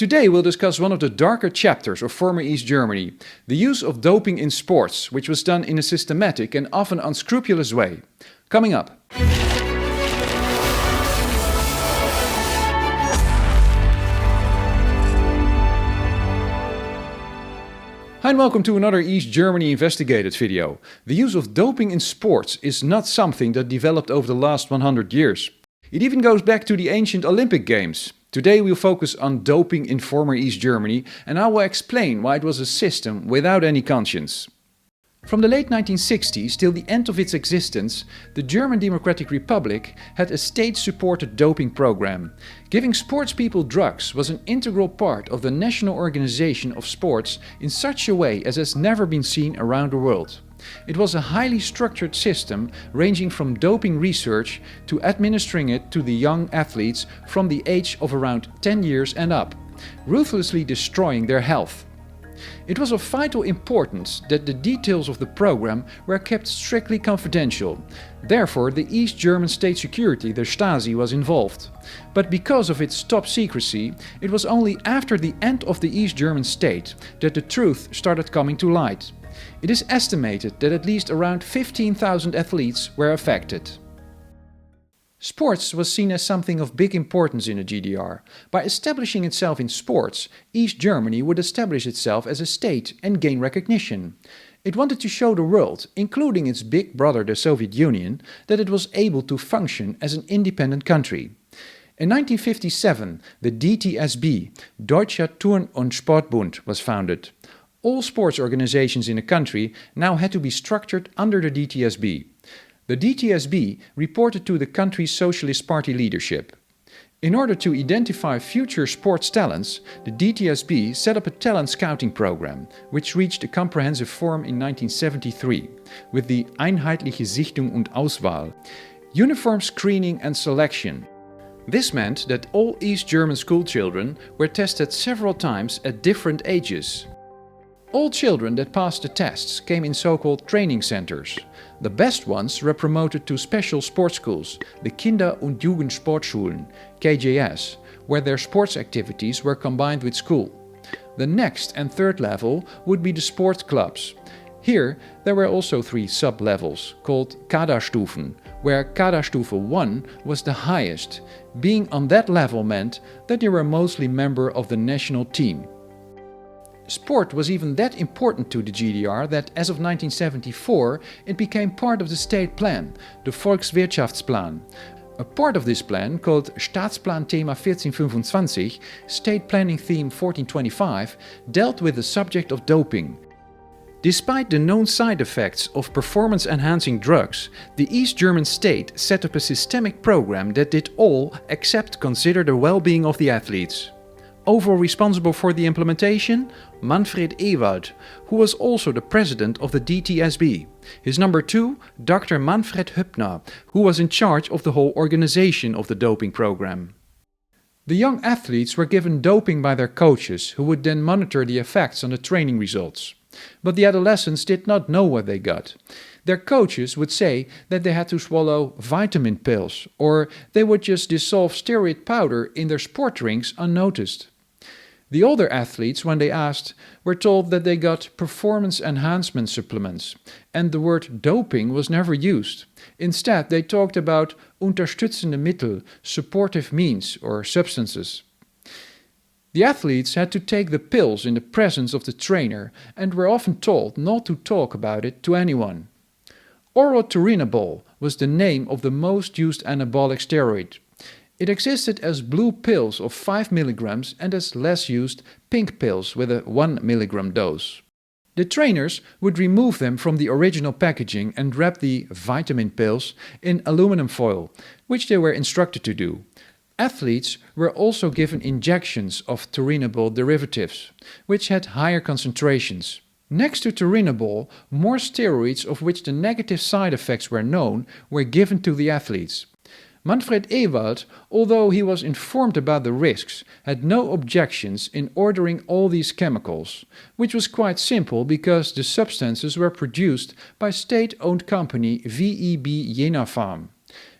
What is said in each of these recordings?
Today we'll discuss one of the darker chapters of former East Germany, the use of doping in sports, which was done in a systematic and often unscrupulous way. Coming up. Hi and welcome to another East Germany Investigated video. The use of doping in sports is not something that developed over the last 100 years. It even goes back to the ancient Olympic Games. Today we'll focus on doping in former East Germany and I will explain why it was a system without any conscience. From the late 1960s till the end of its existence, the German Democratic Republic had a state-supported doping program. Giving sportspeople drugs was an integral part of the national organization of sports in such a way as has never been seen around the world. It was a highly structured system ranging from doping research to administering it to the young athletes from the age of around 10 years and up, ruthlessly destroying their health. It was of vital importance that the details of the program were kept strictly confidential. Therefore, the East German state security, the Stasi, was involved. But because of its top secrecy, it was only after the end of the East German state that the truth started coming to light. It is estimated that at least around 15,000 athletes were affected. Sports was seen as something of big importance in the GDR. By establishing itself in sports, East Germany would establish itself as a state and gain recognition. It wanted to show the world, including its big brother the Soviet Union, that it was able to function as an independent country. In 1957, the DTSB, Deutscher Turn- und Sportbund, was founded. All sports organizations in the country now had to be structured under the DTSB. The DTSB reported to the country's Socialist Party leadership. In order to identify future sports talents, the DTSB set up a talent scouting program, which reached a comprehensive form in 1973, with the einheitliche Sichtung und Auswahl, uniform screening and selection. This meant that all East German school children were tested several times at different ages. All children that passed the tests came in so-called training centers. The best ones were promoted to special sports schools, the Kinder- und Jugendsportschulen, KJS, where their sports activities were combined with school. The next and third level would be the sports clubs. Here there were also 3 sub-levels, called Kaderstufen, where Kaderstufe 1 was the highest. Being on that level meant that they were mostly member of the national team. Sport was even that important to the GDR that as of 1974 it became part of the state plan, the Volkswirtschaftsplan. A part of this plan, called Staatsplan Thema 1425, State Planning Theme 1425, dealt with the subject of doping. Despite the known side effects of performance-enhancing drugs, the East German state set up a systemic program that did all except consider the well-being of the athletes. Overall responsible for the implementation? Manfred Ewald, who was also the president of the DTSB. His number 2, Dr. Manfred Hübner, who was in charge of the whole organization of the doping program. The young athletes were given doping by their coaches, who would then monitor the effects on the training results. But the adolescents did not know what they got. Their coaches would say that they had to swallow vitamin pills, or they would just dissolve steroid powder in their sport drinks unnoticed. The older athletes, when they asked, were told that they got performance enhancement supplements, and the word doping was never used. Instead, they talked about unterstützende Mittel, supportive means or substances. The athletes had to take the pills in the presence of the trainer and were often told not to talk about it to anyone. Oral turinabol was the name of the most used anabolic steroid. It existed as blue pills of 5 mg and as less used pink pills with a 1 mg dose. The trainers would remove them from the original packaging and wrap the vitamin pills in aluminum foil, which they were instructed to do. Athletes were also given injections of turinabol derivatives, which had higher concentrations. Next to turinabol, more steroids of which the negative side effects were known were given to the athletes. Manfred Ewald, although he was informed about the risks, had no objections in ordering all these chemicals, which was quite simple because the substances were produced by state-owned company VEB Jena Farm.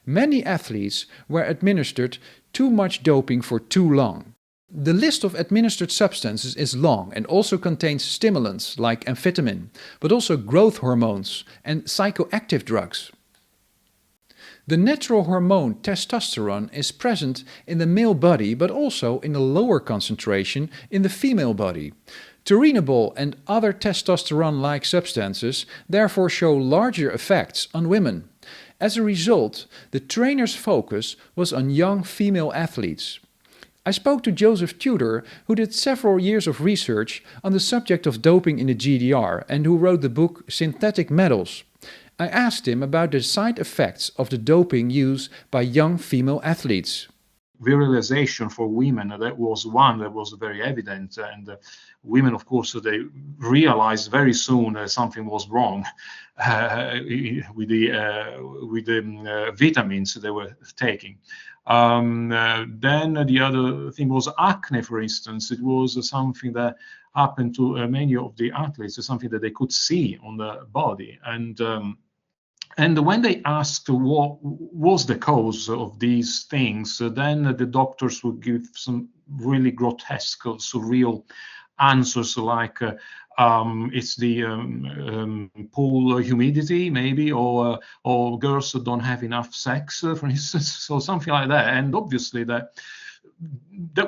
Many athletes were administered too much doping for too long. The list of administered substances is long and also contains stimulants like amphetamine, but also growth hormones and psychoactive drugs. The natural hormone testosterone is present in the male body but also in a lower concentration in the female body. Turinabol and other testosterone-like substances therefore show larger effects on women. As a result, the trainer's focus was on young female athletes. I spoke to Joseph Tudor, who did several years of research on the subject of doping in the GDR and who wrote the book Synthetic Metals. I asked him about the side effects of the doping use by young female athletes. Virilization for women, that was one that was very evident, and women, of course, they realized very soon something was wrong with the vitamins they were taking. Then the other thing was acne, for instance. It was something that happened to many of the athletes, something that they could see on the body. And when they asked what was the cause of these things, then the doctors would give some really grotesque, surreal answers like it's the pool humidity, maybe, or girls don't have enough sex, for instance, so something like that. And obviously that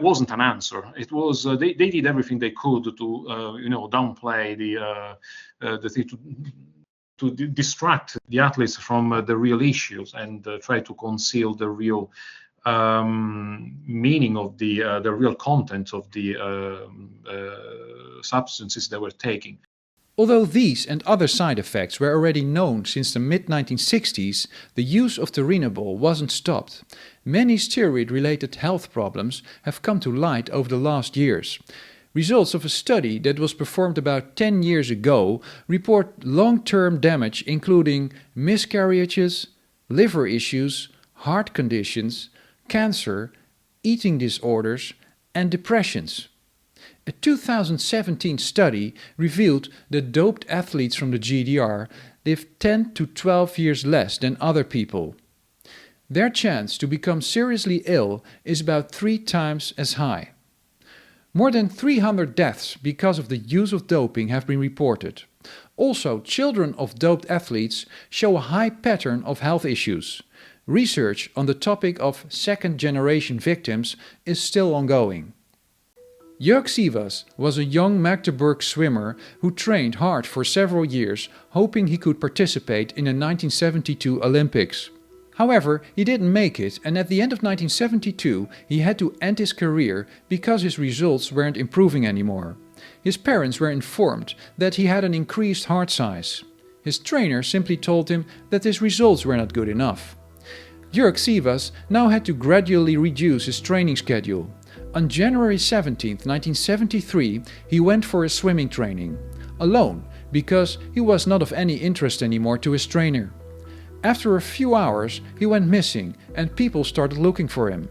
wasn't an answer. It was they did everything they could to downplay the thing, to distract the athletes from the real issues and try to conceal the real meaning of the real content of the substances they were taking. Although these and other side effects were already known since the mid-1960s, the use of turinabol wasn't stopped. Many steroid-related health problems have come to light over the last years. Results of a study that was performed about 10 years ago report long-term damage including miscarriages, liver issues, heart conditions, cancer, eating disorders, and depressions. A 2017 study revealed that doped athletes from the GDR live 10 to 12 years less than other people. Their chance to become seriously ill is about 3 times as high. More than 300 deaths because of the use of doping have been reported. Also, children of doped athletes show a high pattern of health issues. Research on the topic of second-generation victims is still ongoing. Jörg Sieber was a young Magdeburg swimmer who trained hard for several years, hoping he could participate in the 1972 Olympics. However, he didn't make it, and at the end of 1972 he had to end his career because his results weren't improving anymore. His parents were informed that he had an increased heart size. His trainer simply told him that his results were not good enough. Jörg Sieber now had to gradually reduce his training schedule. On January 17, 1973, he went for his swimming training, alone, because he was not of any interest anymore to his trainer. After a few hours, he went missing and people started looking for him.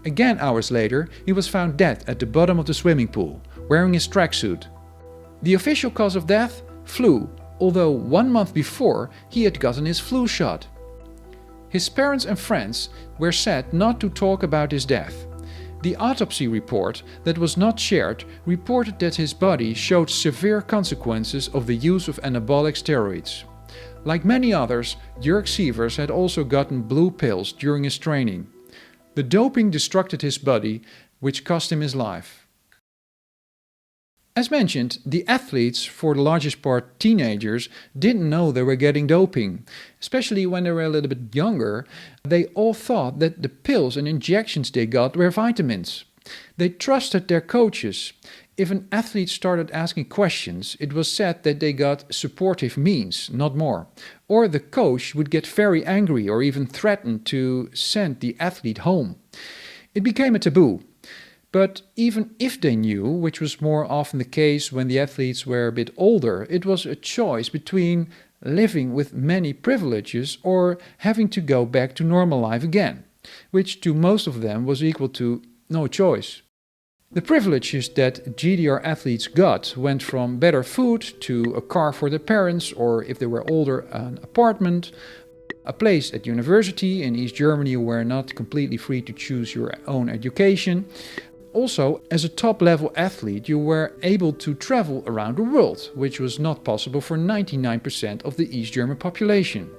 Again hours later, he was found dead at the bottom of the swimming pool, wearing his tracksuit. The official cause of death? Flu, although 1 month before he had gotten his flu shot. His parents and friends were said not to talk about his death. The autopsy report that was not shared reported that his body showed severe consequences of the use of anabolic steroids. Like many others, Jörg Sieber had also gotten blue pills during his training. The doping destructed his body, which cost him his life. As mentioned, the athletes, for the largest part teenagers, didn't know they were getting doping. Especially when they were a little bit younger, they all thought that the pills and injections they got were vitamins. They trusted their coaches. If an athlete started asking questions, it was said that they got supportive means, not more. Or the coach would get very angry or even threaten to send the athlete home. It became a taboo. But even if they knew, which was more often the case when the athletes were a bit older, it was a choice between living with many privileges or having to go back to normal life again, which to most of them was equal to no choice. The privileges that GDR athletes got went from better food to a car for their parents, or if they were older, an apartment, a place at university. In East Germany you were not completely free to choose your own education. Also, as a top-level athlete, you were able to travel around the world, which was not possible for 99% of the East German population.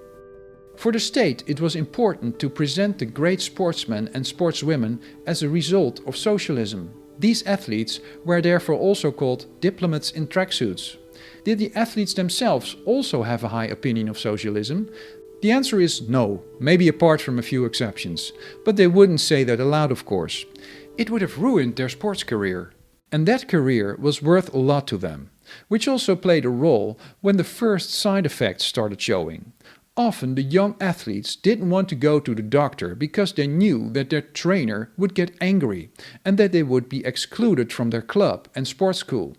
For the state, it was important to present the great sportsmen and sportswomen as a result of socialism. These athletes were therefore also called diplomats in tracksuits. Did the athletes themselves also have a high opinion of socialism? The answer is no, maybe apart from a few exceptions. But they wouldn't say that aloud, of course. It would have ruined their sports career. And that career was worth a lot to them, which also played a role when the first side effects started showing. Often the young athletes didn't want to go to the doctor because they knew that their trainer would get angry and that they would be excluded from their club and sports school.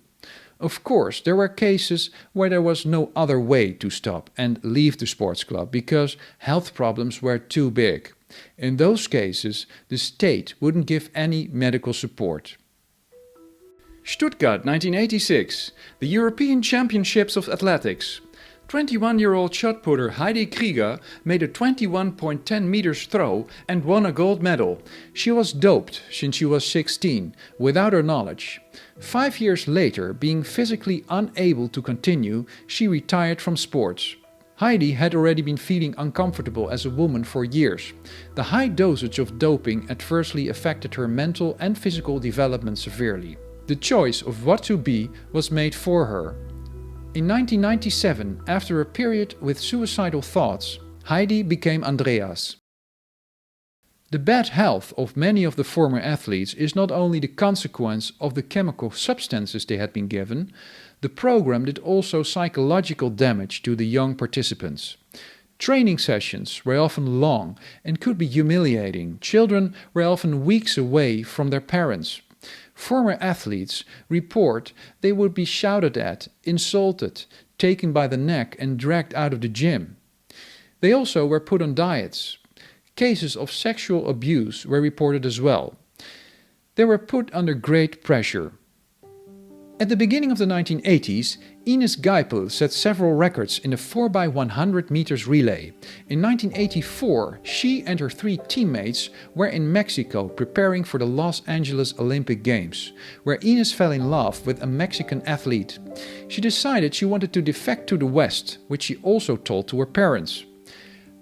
Of course, there were cases where there was no other way to stop and leave the sports club because health problems were too big. In those cases, the state wouldn't give any medical support. Stuttgart 1986, the European Championships of Athletics. 21-year-old shot putter Heidi Krieger made a 21.10 meters throw and won a gold medal. She was doped since she was 16, without her knowledge. 5 years later, being physically unable to continue, she retired from sports. Heidi had already been feeling uncomfortable as a woman for years. The high dosage of doping adversely affected her mental and physical development severely. The choice of what to be was made for her. In 1997, after a period with suicidal thoughts, Heidi became Andreas. The bad health of many of the former athletes is not only the consequence of the chemical substances they had been given, the program did also psychological damage to the young participants. Training sessions were often long and could be humiliating. Children were often weeks away from their parents. Former athletes report they would be shouted at, insulted, taken by the neck and dragged out of the gym. They also were put on diets. Cases of sexual abuse were reported as well. They were put under great pressure. At the beginning of the 1980s, Ines Geipel set several records in the 4x100 meters relay. In 1984, she and her 3 teammates were in Mexico preparing for the Los Angeles Olympic Games, where Ines fell in love with a Mexican athlete. She decided she wanted to defect to the West, which she also told to her parents.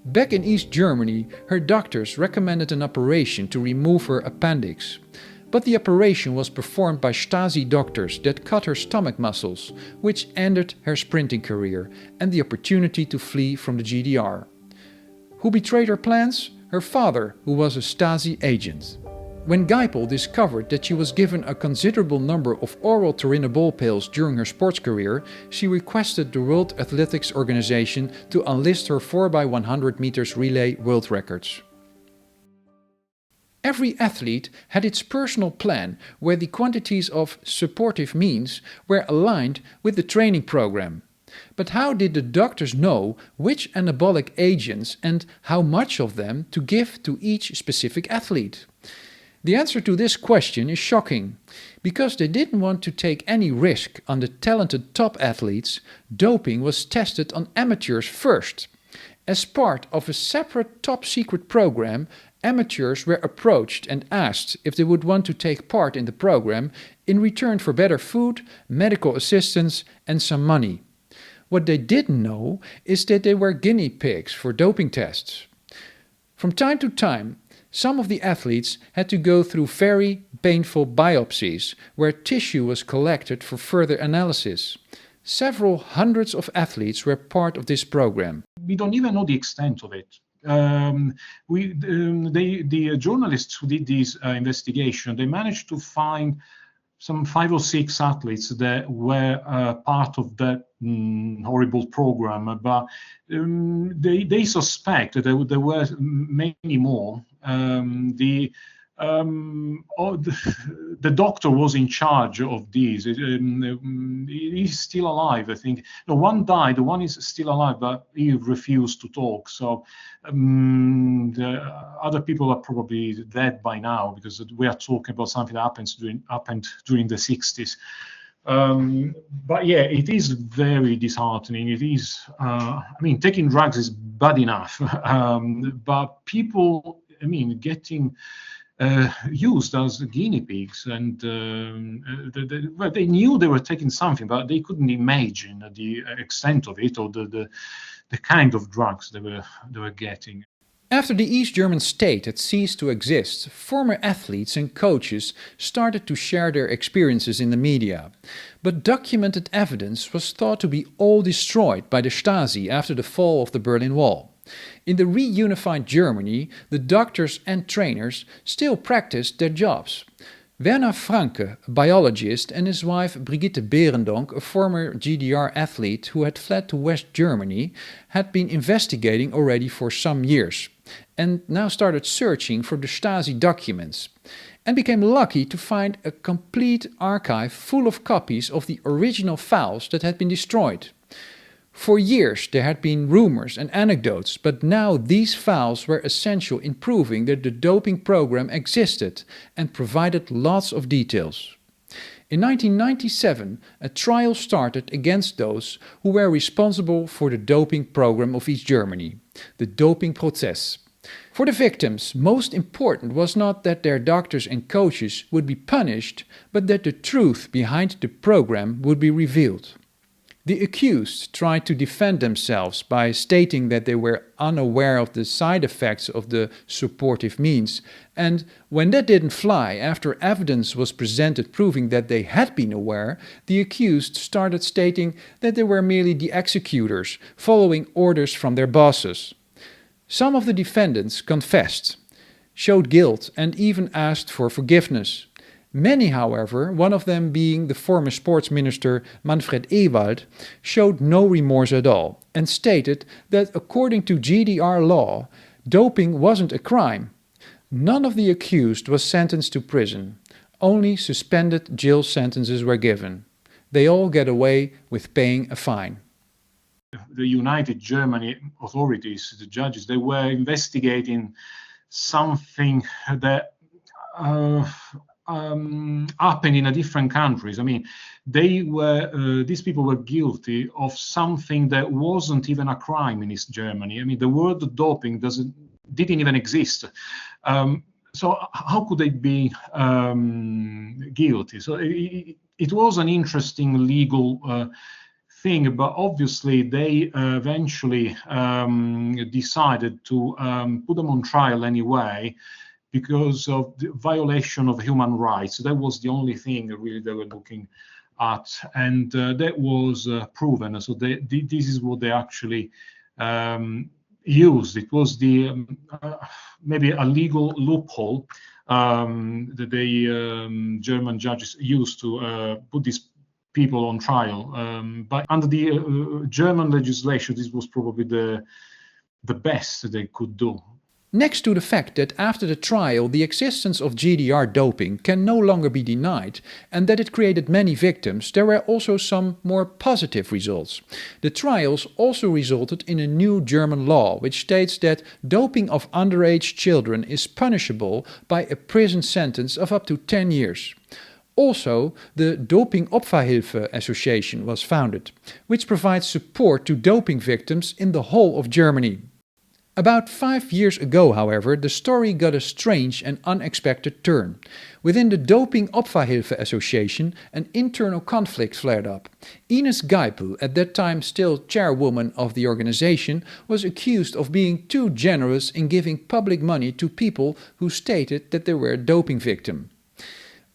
Back in East Germany, her doctors recommended an operation to remove her appendix. But the operation was performed by Stasi doctors that cut her stomach muscles, which ended her sprinting career and the opportunity to flee from the GDR. Who betrayed her plans? Her father, who was a Stasi agent. When Geipel discovered that she was given a considerable number of oral turinabol pills during her sports career, she requested the World Athletics Organization to enlist her 4x100 meters relay world records. Every athlete had its personal plan where the quantities of supportive means were aligned with the training program. But how did the doctors know which anabolic agents and how much of them to give to each specific athlete? The answer to this question is shocking. Because they didn't want to take any risk on the talented top athletes, doping was tested on amateurs first. As part of a separate top-secret program, amateurs were approached and asked if they would want to take part in the program in return for better food, medical assistance and some money. What they didn't know is that they were guinea pigs for doping tests. From time to time, some of the athletes had to go through very painful biopsies where tissue was collected for further analysis. Several hundreds of athletes were part of this program. We don't even know the extent of it. The journalists who did this investigation, they managed to find some 5 or 6 athletes that were part of that horrible program, but they suspect that there were many more. The doctor was in charge of these. He's still alive, I think. No, one died. One is still alive, but he refused to talk. So the other people are probably dead by now because we are talking about something that happened during the 60s. But yeah, it is very disheartening. It is. Taking drugs is bad enough, but people. Getting used as guinea pigs, and well, they knew they were taking something, but they couldn't imagine the extent of it or the kind of drugs they were getting. After the East German state had ceased to exist, former athletes and coaches started to share their experiences in the media. But documented evidence was thought to be all destroyed by the Stasi after the fall of the Berlin Wall. In the reunified Germany, the doctors and trainers still practiced their jobs. Werner Franke, a biologist, and his wife Brigitte Berendonck, a former GDR athlete who had fled to West Germany, had been investigating already for some years, and now started searching for the Stasi documents, and became lucky to find a complete archive full of copies of the original files that had been destroyed. For years there had been rumors and anecdotes, but now these files were essential in proving that the doping program existed and provided lots of details. In 1997, a trial started against those who were responsible for the doping program of East Germany, the Dopingprozess. For the victims, most important was not that their doctors and coaches would be punished, but that the truth behind the program would be revealed. The accused tried to defend themselves by stating that they were unaware of the side effects of the supportive means, and when that didn't fly, after evidence was presented proving that they had been aware, the accused started stating that they were merely the executors, following orders from their bosses. Some of the defendants confessed, showed guilt, and even asked for forgiveness. Many, however, one of them being the former sports minister Manfred Ewald, showed no remorse at all and stated that according to GDR law, doping wasn't a crime. None of the accused was sentenced to prison. Only suspended jail sentences were given. They all get away with paying a fine. The United Germany authorities, the judges, they were investigating something that happened in different countries. I mean, these people were guilty of something that wasn't even a crime in East Germany. I mean, the word doping didn't even exist. So how could they be guilty? So it was an interesting legal thing, but obviously they eventually decided to put them on trial anyway, because of the violation of human rights. That was the only thing really they were looking at, and that was proven. So this is what they actually used. It was the maybe a legal loophole that the German judges used to put these people on trial. But under the German legislation, this was probably the best they could do. Next to the fact that after the trial the existence of GDR doping can no longer be denied and that it created many victims, there were also some more positive results. The trials also resulted in a new German law which states that doping of underage children is punishable by a prison sentence of up to 10 years. Also, the Dopingopferhilfe Association was founded, which provides support to doping victims in the whole of Germany. About 5 years ago, however, the story got a strange and unexpected turn. Within the Dopingopferhilfe Association, an internal conflict flared up. Ines Geipel, at that time still chairwoman of the organization, was accused of being too generous in giving public money to people who stated that they were a doping victim.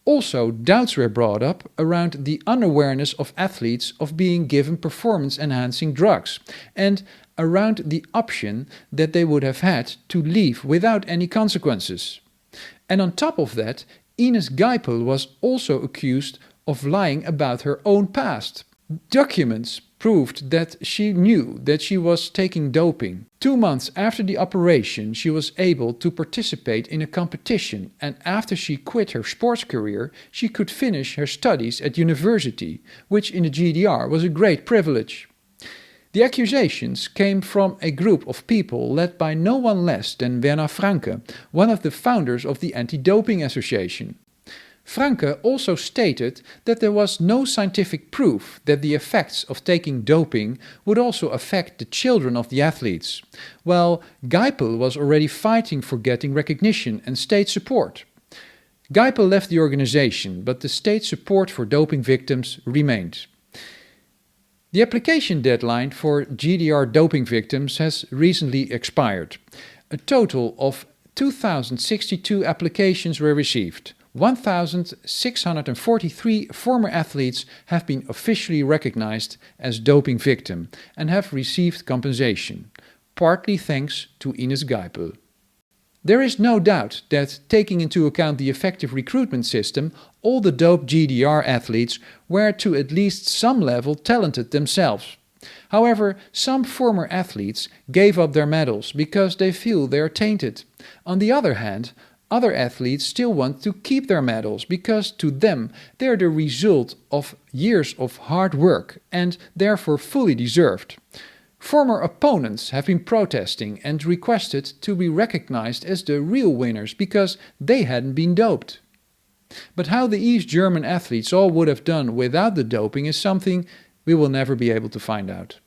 Also, doubts were brought up around the unawareness of athletes of being given performance-enhancing drugs, and around the option that they would have had to leave without any consequences. And on top of that, Ines Geipel was also accused of lying about her own past. Documents proved that she knew that she was taking doping. 2 months after the operation, she was able to participate in a competition, and after she quit her sports career, she could finish her studies at university, which in the GDR was a great privilege. The accusations came from a group of people led by no one less than Werner Franke, one of the founders of the Anti-Doping Association. Franke also stated that there was no scientific proof that the effects of taking doping would also affect the children of the athletes, while Geipel was already fighting for getting recognition and state support. Geipel left the organization, but the state support for doping victims remained. The application deadline for GDR doping victims has recently expired. A total of 2,062 applications were received. 1,643 former athletes have been officially recognized as doping victim and have received compensation, partly thanks to Ines Geipel. There is no doubt that, taking into account the effective recruitment system, all the doped GDR athletes were to at least some level talented themselves. However, some former athletes gave up their medals because they feel they are tainted. On the other hand, other athletes still want to keep their medals because to them they are the result of years of hard work and therefore fully deserved. Former opponents have been protesting and requested to be recognized as the real winners because they hadn't been doped. But how the East German athletes all would have done without the doping is something we will never be able to find out.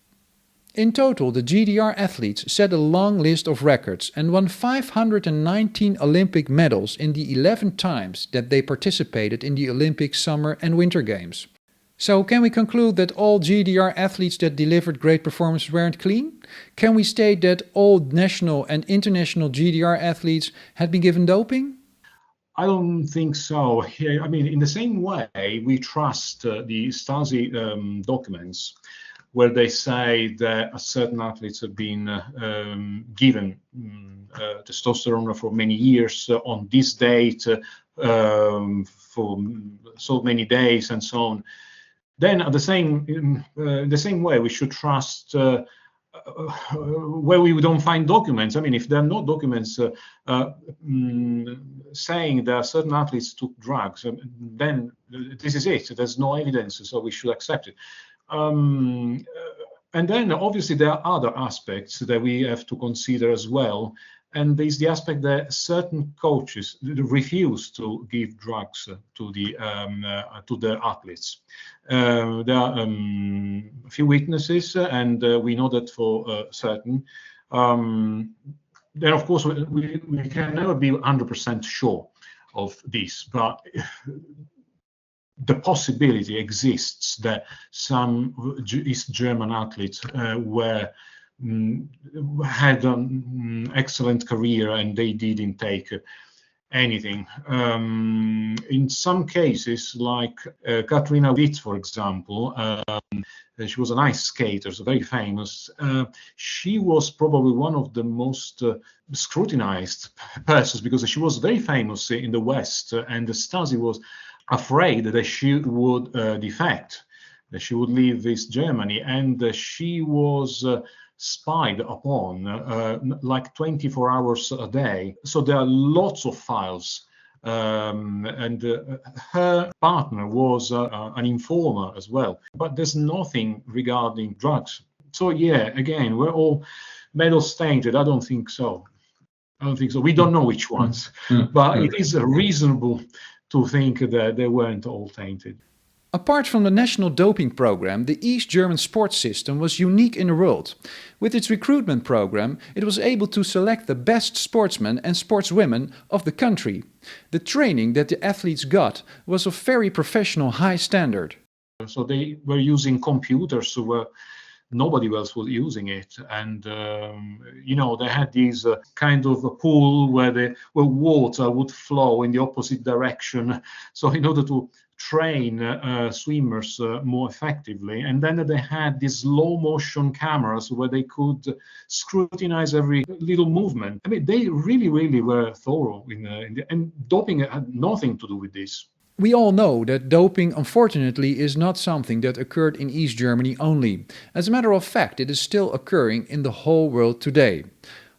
In total, the GDR athletes set a long list of records and won 519 Olympic medals in the 11 times that they participated in the Olympic Summer and Winter Games. So can we conclude that all GDR athletes that delivered great performances weren't clean? Can we state that all national and international GDR athletes had been given doping? I don't think so. I mean, in the same way, we trust the Stasi documents where they say that certain athletes have been given testosterone for many years on this date for so many days and so on. Then, at the same way, we should trust where we don't find documents. I mean, if there are no documents saying that certain athletes took drugs, then this is it. There's no evidence, so we should accept it. And then, obviously, there are other aspects that we have to consider as well. And there's the aspect that certain coaches refuse to give drugs to the athletes. There are a few witnesses, and we know that for certain. Then, of course, we can never be 100% sure of this, but the possibility exists that some East German athletes had an excellent career and they didn't take anything. In some cases, like Katrina Witt, for example, she was an ice skater, so very famous. She was probably one of the most scrutinized persons because she was very famous in the West, and the Stasi was afraid that she would defect, that she would leave East Germany, and she was spied upon like 24 hours a day. So there are lots of files, and her partner was an informer as well. But there's nothing regarding drugs. So yeah, again, we're all medals tainted. I don't think so. We don't know which ones, but it is reasonable to think that they weren't all tainted. Apart from the national doping program, the East German sports system was unique in the world. With its recruitment program, it was able to select the best sportsmen and sportswomen of the country. The training that the athletes got was of very professional high standard. So they were using computers, so nobody else was using it, and they had these kind of a pool where water would flow in the opposite direction. So in order to train swimmers more effectively, and then they had these slow motion cameras where they could scrutinize every little movement. I mean, they really were thorough and doping had nothing to do with this. We all know that doping, unfortunately, is not something that occurred in East Germany only. As a matter of fact, it is still occurring in the whole world today.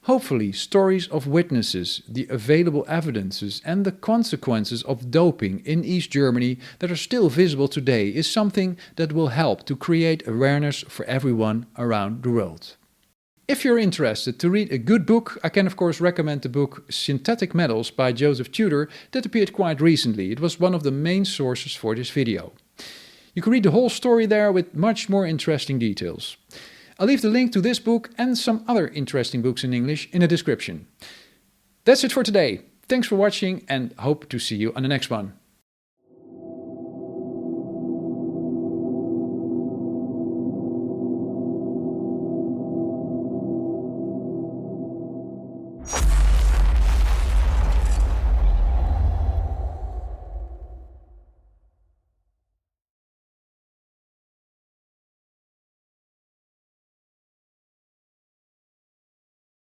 Hopefully, stories of witnesses, the available evidences and the consequences of doping in East Germany that are still visible today is something that will help to create awareness for everyone around the world. If you're interested to read a good book, I can of course recommend the book Synthetic Metals by Joseph Tudor that appeared quite recently. It was one of the main sources for this video. You can read the whole story there with much more interesting details. I'll leave the link to this book and some other interesting books in English in the description. That's it for today. Thanks for watching and hope to see you on the next one.